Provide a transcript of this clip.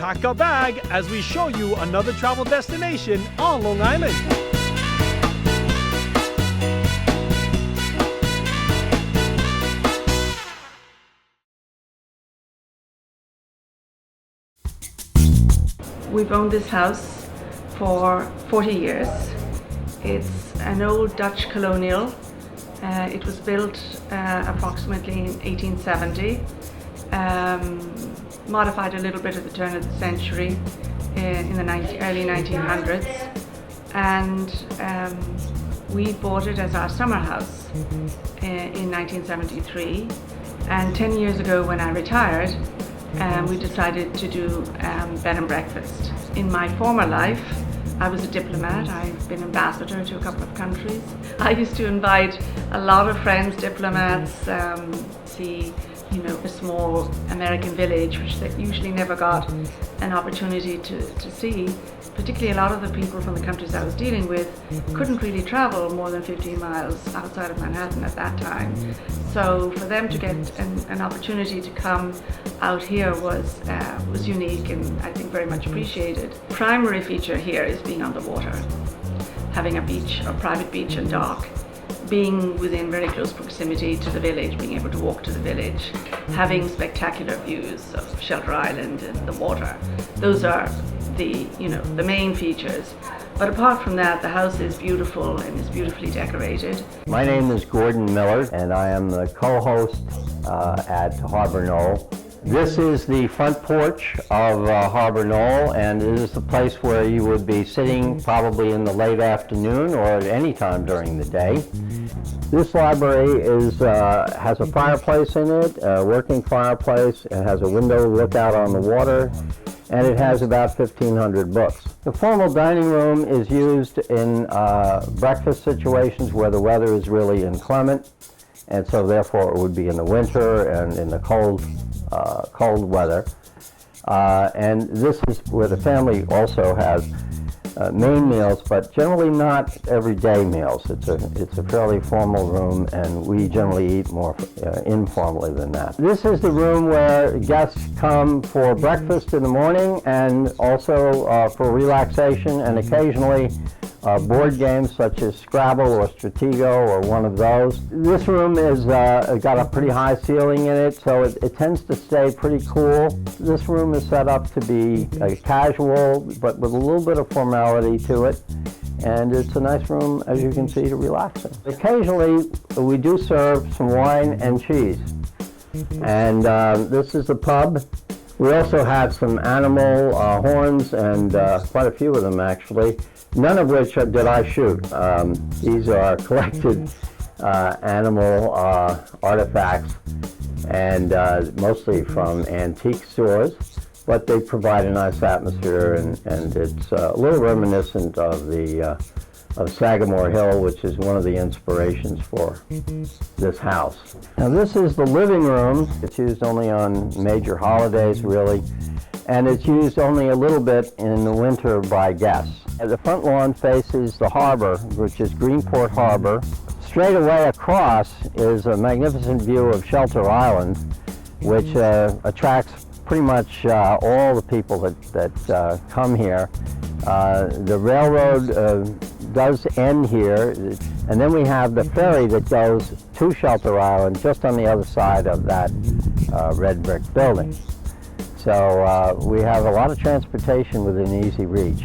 pack a bag as we show you another travel destination on Long Island. We've owned this house for 40 years. It's an old Dutch colonial. It was built approximately in 1870, modified a little bit at the turn of the century in the early 1900s, and we bought it as our summer house in 1973. And 10 years ago, when I retired, we decided to do bed and breakfast. In my former life, I was a diplomat. I've been ambassador to a couple of countries. I used to invite a lot of friends, diplomats, see, a small American village, which they usually never got an opportunity to see. Particularly a lot of the people from the countries I was dealing with couldn't really travel more than 15 miles outside of Manhattan at that time. So for them to get an opportunity to come out here was unique and I think very much appreciated. Primary feature here is being on the water, having a beach, a private beach and dock, being within very close proximity to the village, being able to walk to the village, having spectacular views of Shelter Island and the water. Those are the main features. But apart from that, the house is beautiful and is beautifully decorated. My name is Gordon Miller, and I am the co-host at Harbor Knoll. This is the front porch of Harbor Knoll, and it is the place where you would be sitting probably in the late afternoon or at any time during the day. This library has a fireplace in it, a working fireplace. It has a window look out on the water, and it has about 1,500 books. The formal dining room is used in breakfast situations where the weather is really inclement, and so therefore it would be in the winter and in the cold weather. And this is where the family also has main meals, but generally not everyday meals. It's a fairly formal room, and we generally eat more informally than that. This is the room where guests come for breakfast in the morning and also for relaxation and occasionally board games such as Scrabble or Stratego or one of those. This room is got a pretty high ceiling in it, so it tends to stay pretty cool. This room is set up to be casual, but with a little bit of formality to it. And it's a nice room, as you can see, to relax in. Occasionally, we do serve some wine and cheese. And this is the pub. We also have some animal horns, and quite a few of them actually, none of which did I shoot. These are collected animal artifacts, and mostly from antique stores, but they provide a nice atmosphere, and it's a little reminiscent of the of Sagamore Hill, which is one of the inspirations for this house. Now this is the living room. It's used only on major holidays, really, and it's used only a little bit in the winter by guests. The front lawn faces the harbor, which is Greenport Harbor. Straight away across is a magnificent view of Shelter Island, which attracts pretty much all the people that come here. The railroad does end here, and then we have the ferry that goes to Shelter Island just on the other side of that red brick building. So we have a lot of transportation within easy reach.